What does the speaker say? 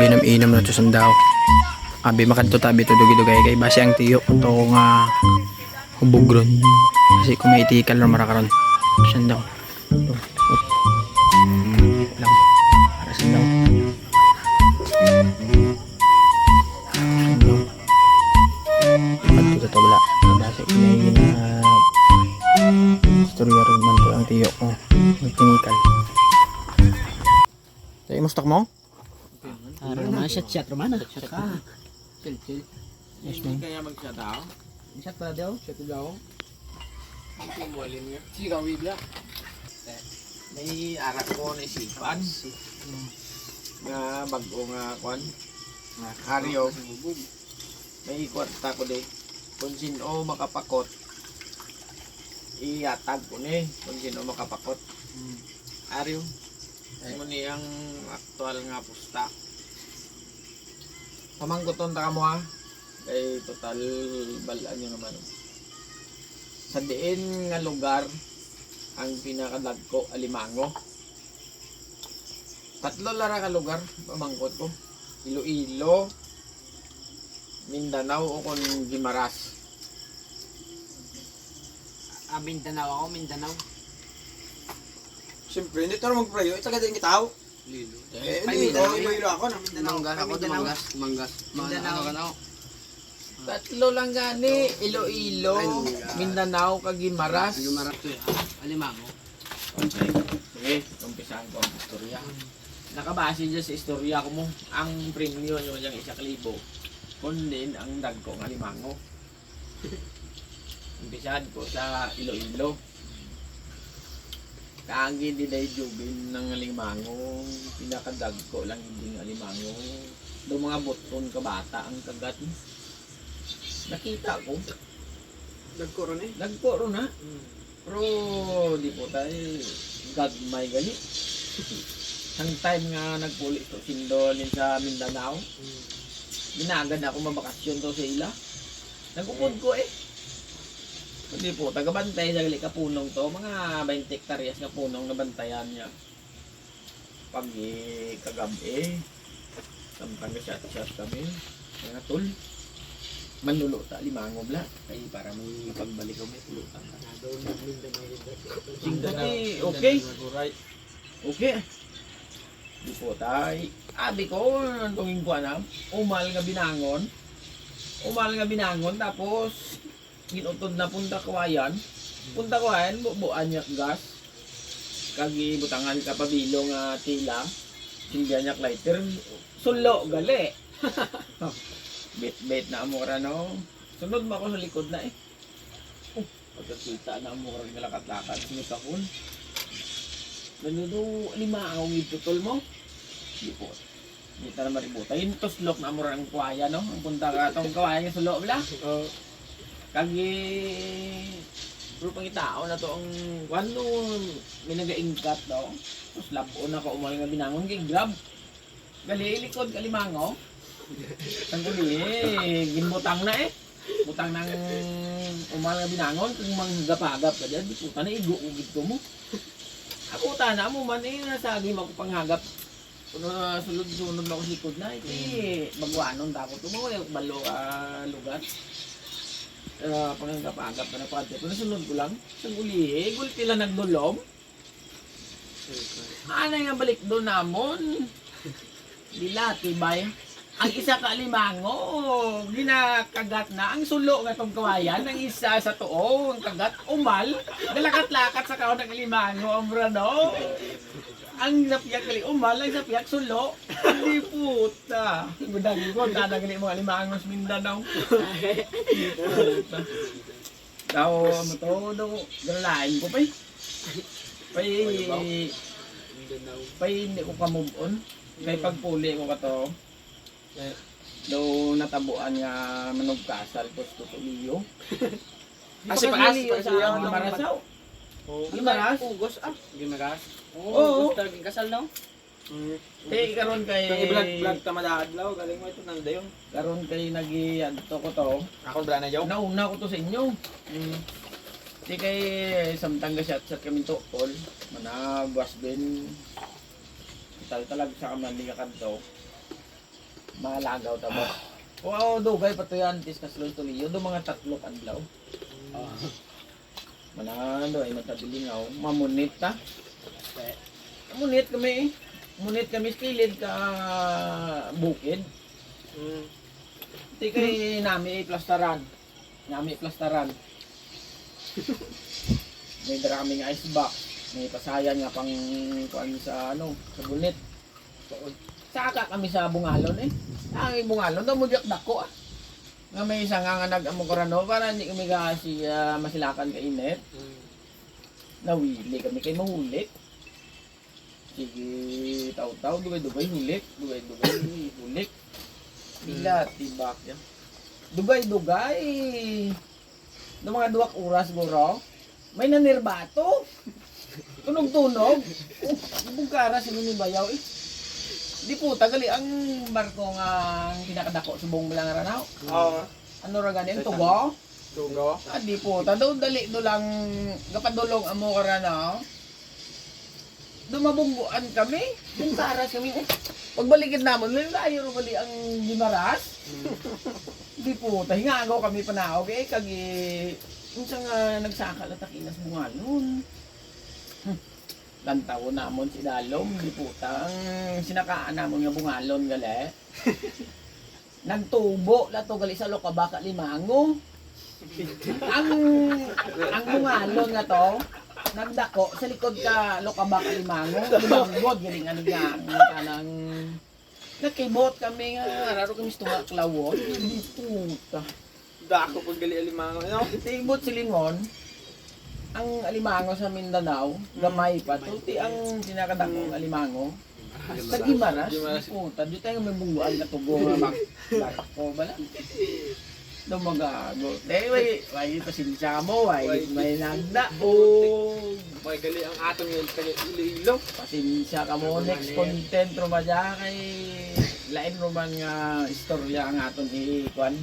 Ginam-inam na to sandaw. Abi makadto tabi to dugi-dugay kay base ang tiyo to nga hubugron. Kasi kung may itikal na marakaron. Sandaw. Lang. Para sandaw. Sandaw. Kadto to wala. Base kung may istorya rin man to ang tiyo ko. May tinikal. Say mustak mo? Romana, shot, Romana. Shot ka. Chill. Yes, man. Kaya mag-shot ako. Shot pala daw. Shot daw. Ang tumulin nga. Sigaw bigla. May arak ko na isipan. Nga bago nga kwan. Aryo. May kwarta ko di. Kung sino makapakot. Iyatag ko ni. Kung sino makapakot. Aryo. Mo ni ang aktual nga pusta. Pamangguton ta mo ha. Kay total balaan nyo naman. Sa diin nga lugar ang pinakadagko Alimango. Tatlo lara ka lugar pamangkot ko. Iloilo, Mindanao o kon Guimaras. Mindanao ako, Mindanao. Siyempre, hindi tayo mag-prayo. Ito agad yung kitaw. Lilo. Hindi, Iloilo ako na Mindanao. Manggas. Mindanao. Tatlo lang gani, Iloilo, Mindanao, kag Guimaras. Alimango. Sige, umpisahan ko ang istorya. Nakabase dyan sa istorya ko mo, ang premium yung yung 1,000. Kunin ang dagko ng Alimango. Umpisahan ko sa Iloilo. Kaagi di day jubin ng Alimango, pinakadagko lang hindi ng Alimango. Do mga buton ka bata ang kagat. Nakita ko. Nagkuro na eh. Nagpuro na. Pero di po tayo gagmay gali. Ang time nga nagpulit to sindolin sa Mindanao. Binagad ako mabakasyon to sa ila. Nagupod ko eh. Hindi po, tagabantay sa gali kapunong to. Mga 20 hektaryas na punong na bantayan niya. Pag kagabi, samtang shot kami. Mga tol. Manluluta, Alimango bla. Kaya para may pagbalik ko may pulutan ka. Okay. Okay. Di po tay. Abi ko, tungin ko na. Umal nga binangon. Tapos, ginutod na punta kawayan. Bubuan niya gas. Kagi butangan ka pabilong tila. Silya niya lighter. Sulo, gali. Bet na amora no. Sunod mo ako sa likod na eh. Pagkakita na amora ng lakat-lakat. Sinikakun. Nanudo, lima akong iputol mo. Di po. Hindi ta na maributa. Yung tuslok na amora ng kwaya no. Ang punta ka itong kwaya ng sulo bla. Kagi pero pangitao na to ang kwano may nagaingkat daw. Tapos labo na ka umaling nga binangon kay grab. Gali likod Alimango. Tangkuli ginbutang na eh. Butang ng umaling nga binangon kung manggapagap ka diyan. Puta na iguugid ko mo. Ako tana mo man eh nasagi mo ko panghagap. Kuno sulod-sunod na ko sikod na iti magwanon ta ko tumo balo lugar. Panggapagap na pati. Pero sunod ko lang. Sang uli gulti lang nagdulom. Ano nga balik doon namon? Dila, tibay. Ang isa ka Alimango, ginakagat na. Ang sulo nga itong kawayan, ang isa sa tuo, ang kagat, umal. Nalakat-lakat sa kaon ng Alimango, ang brano. Ang sapiyak kali umal, ang sapiyak sulo. Hindi puta. Gudagi ko, tadagali mga Alimango sa Mindanao. Puta. Daw, mo to, galain ko pa eh. Hindi ko ka-move on. Kay pagpuli ko ka to. Do natabuan nga manog kasal ko sa tutuliyo. Kasi Tutuliyo sa Gimarasaw. Gimaras? Ugos Gimaras. Oo. Ugos talagang kasal no? Karon kay Itong i-vlog ka madaadlaw. Galing mo ito nandayon. karon kay nag-adto ko to. Ako bala na yaw. Nauna ko to sa inyo. Di kay samtang ga shot kami to all. Manabas din. Talag sa kamali ka kanto. Mga lagaw tabo. Oo, dugay pa to yan, tiskaslon tuliyo. Do mga tatlo adlaw. Manando ay matabilingaw. Mamunit ta. Mamunit kami. Munit kami sa kilid ka bukid. Hindi kay nami plastaran. Nami plastaran. May dara kaming ice box. May pasayan nga pang kuan sa ano, sa bunit. Saka kami sa bungalon eh. Ang bungalon daw mudyak dako ah. Nga may isang nga nag-amo ko rano para hindi kami kasi masilakan ka init. Nawili kami kay mahulik. Sige, taw-taw, dugay-dugay hulik. Dugay-dugay hulik. Bila, tibak yan. Dugay-dugay. Noong mga 2 oras siguro, may nanirbato. Tunog-tunog. Bugkara sa ni bayaw eh. Di po, tagali ang barko nga pinakadako sa buong Malang Ranaw. Oo. Ano ra ganin? Tugo? Tugo. Di po, tadaw dali do lang gapadulong amo ka Ranaw. Dumabungguan kami. Bugkaras kami. Pagbalikin namon, layo ro bali ang Gimaras. Di po, tahingagaw kami panaog eh kagi unsang nagsakal at takinas bungalon. Lantaw namon si Dalom, di putang sinakaan namon nga bungalon gali. Nagtubo lato gali sa Lokabaka Limango. Ang bungalon nga to nagdako sa likod ka Lokabaka Limango. Limanggod galing ano nga kanang nakibot kami nga raro kami tunga klawon. Di puta. Dako pag gali alimango, no? Tibot silingon, ang alimango sa Mindanao, gamay pa. Tuti ang sinakadakong alimango. Sa Gimaras, puta, di tayo may bungguan na tubo nga ko ba lang? Dumagago. Way pasensya mo, may nagdaog. May gali ang atong Iloilo. Pasensya ka mo, next content rumadya kay lain ruman nga istorya ang aton ikuan.